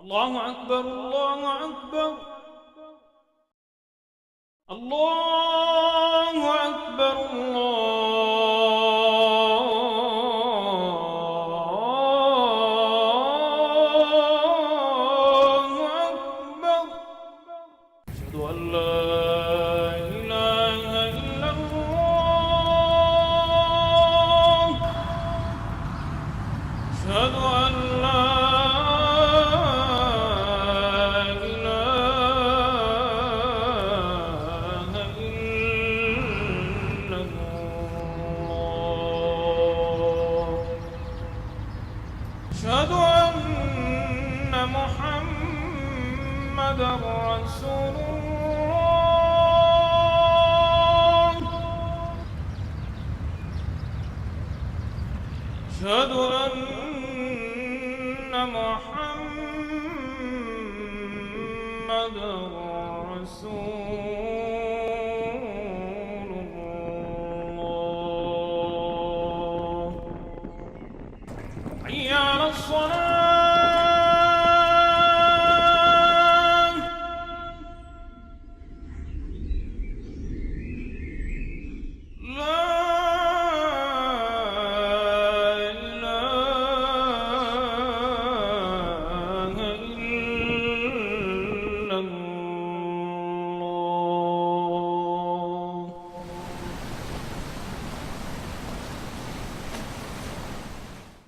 الله أكبر الله أكبر الله أكبر الله أكبر أشهد أن لا إله إلا الله أشهد أن لا أشهد أن محمدا رسول الله أشهد أن محمدا رسول الله حي على الصلاة لا إله إلا الله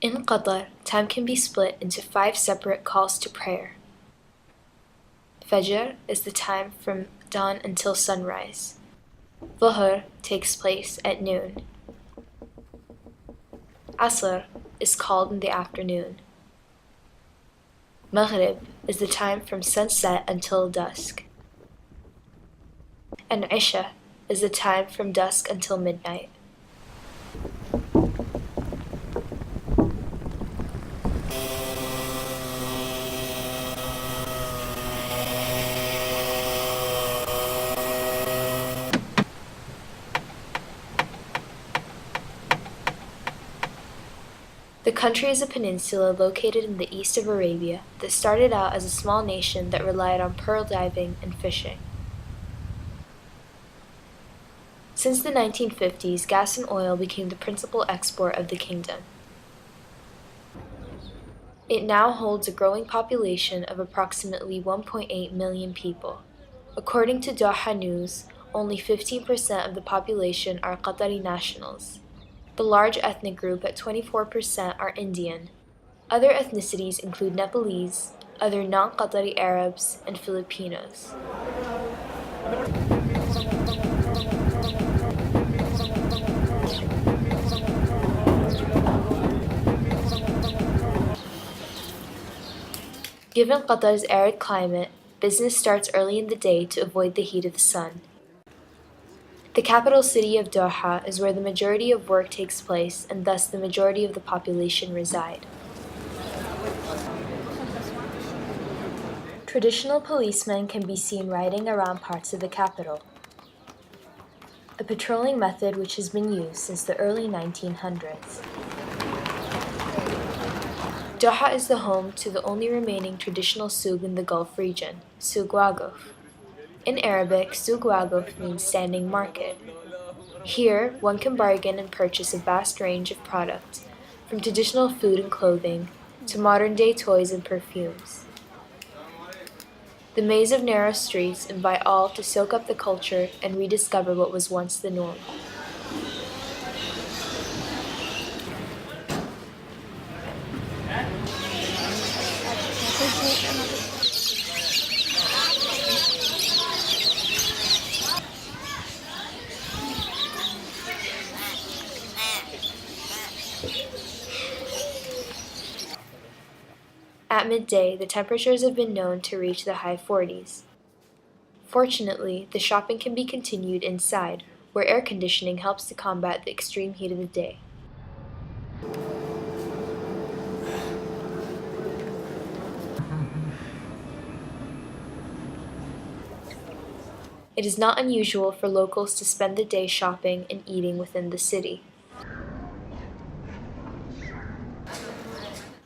In Qatar, time can be split into 5 separate calls to prayer. Fajr is the time from dawn until sunrise. Dhuhr takes place at noon. Asr is called in the afternoon. Maghrib is the time from sunset until dusk. And Isha is the time from dusk until midnight. The country is a peninsula located in the east of Arabia that started out as a small nation that relied on pearl diving and fishing. Since the 1950s, gas and oil became the principal export of the kingdom. It now holds a growing population of approximately 1.8 million people. According to Doha News, only 15% of the population are Qatari nationals. The large ethnic group at 24% are Indian. Other ethnicities include Nepalese, other non-Qatari Arabs, and Filipinos. Given Qatar's arid climate, business starts early in the day to avoid the heat of the sun. The capital city of Doha is where the majority of work takes place and thus the majority of the population reside. Traditional policemen can be seen riding around parts of the capital, a patrolling method which has been used since the early 1900s. Doha is the home to the only remaining traditional souk in the Gulf region, Souk Waqf. In Arabic, Souk Waqf means standing market. Here, one can bargain and purchase a vast range of products, from traditional food and clothing to modern-day toys and perfumes. The maze of narrow streets invite all to soak up the culture and rediscover what was once the norm. At midday, the temperatures have been known to reach the high 40s. Fortunately, the shopping can be continued inside, where air conditioning helps to combat the extreme heat of the day. It is not unusual for locals to spend the day shopping and eating within the city.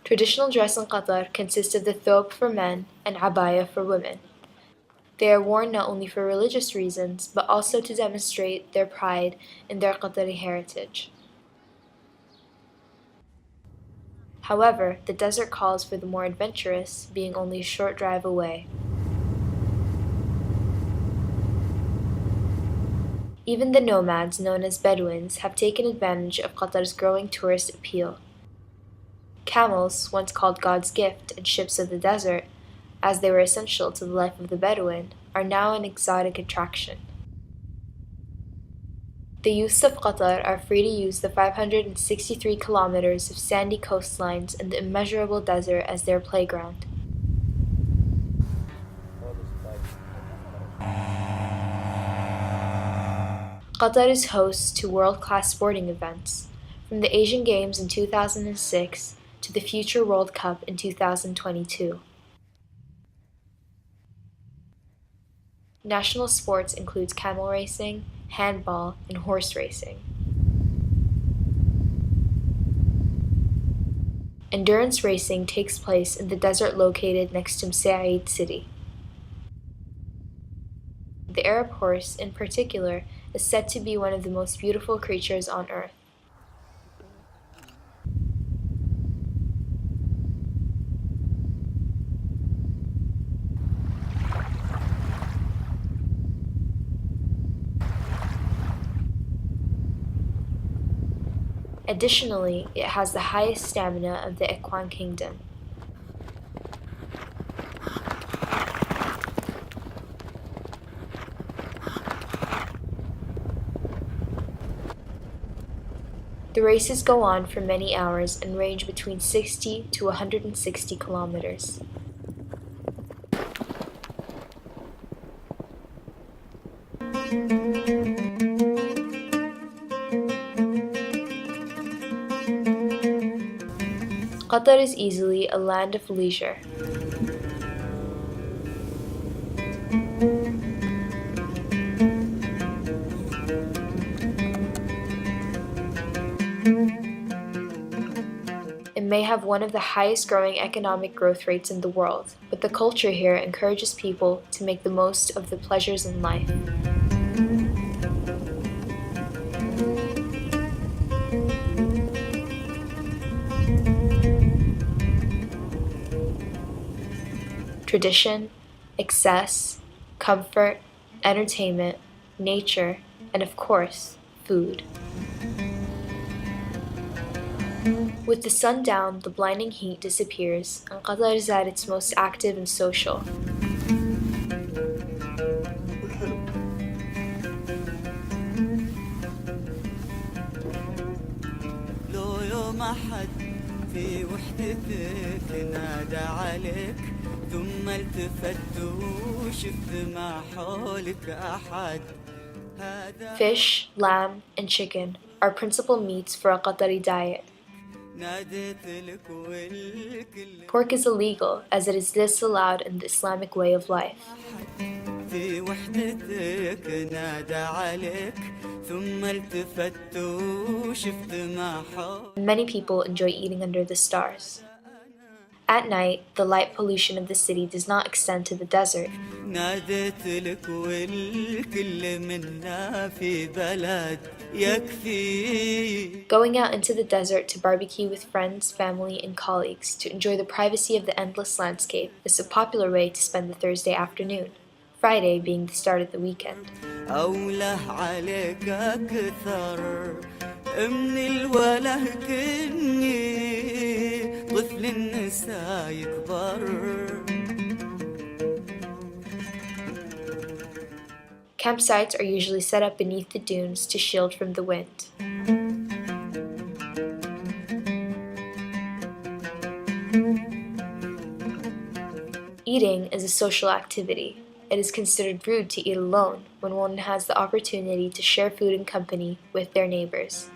Traditional dress in Qatar consists of the thobe for men and abaya for women. They are worn not only for religious reasons, but also to demonstrate their pride in their Qatari heritage. However, the desert calls for the more adventurous, being only a short drive away. Even the nomads, known as Bedouins, have taken advantage of Qatar's growing tourist appeal. Camels, once called God's gift and ships of the desert, as they were essential to the life of the Bedouin, are now an exotic attraction. The youths of Qatar are free to use the 563 kilometers of sandy coastlines and the immeasurable desert as their playground. Qatar is host to world-class sporting events, from the Asian Games in 2006 to the future World Cup in 2022. National sports includes camel racing, handball, and horse racing. Endurance racing takes place in the desert located next to Msa'id city. The Arab horse, in particular, is said to be one of the most beautiful creatures on earth. Additionally, it has the highest stamina of the Equine Kingdom. The races go on for many hours and range between 60 to 160 kilometers. Qatar is easily a land of leisure. It may have one of the highest growing economic growth rates in the world, but the culture here encourages people to make the most of the pleasures in life. Tradition, excess, comfort, entertainment, nature, and of course, food. With the sun down, the blinding heat disappears, and Qatar is at its most active and social. لو يوم أحد في وحدتك نادى عليك ثم التفت وشفت ما حولك أحد. Fish, lamb, and chicken are principal meats for a Qatari diet. Pork is illegal as it is disallowed in the Islamic way of life. Many people enjoy eating under the stars. At night, the light pollution of the city does not extend to the desert. Going out into the desert to barbecue with friends, family, and colleagues to enjoy the privacy of the endless landscape is a popular way to spend the Thursday afternoon, Friday being the start of the weekend. من الوله كني طفل النساء يكبر. Campsites are usually set up beneath the dunes to shield from the wind. Eating is a social activity. It is considered rude to eat alone when one has the opportunity to share food and company with their neighbors.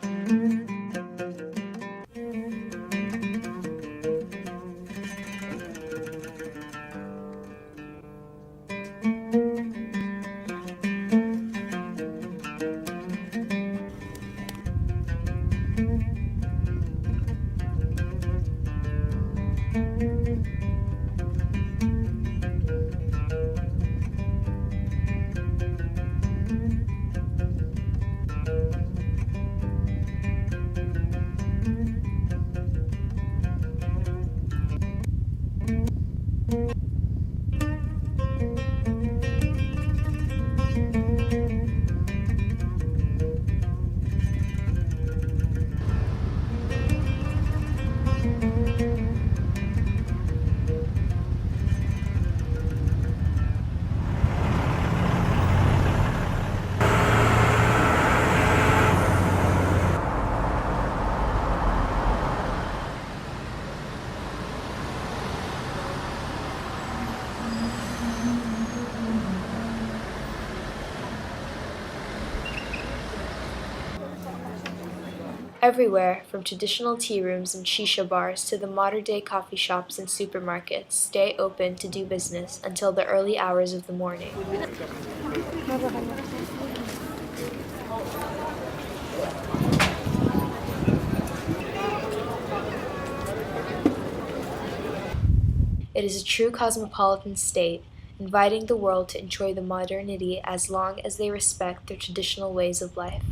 Everywhere, from traditional tea rooms and shisha bars to the modern-day coffee shops and supermarkets, stay open to do business until the early hours of the morning. It is a true cosmopolitan state, inviting the world to enjoy the modernity as long as they respect their traditional ways of life.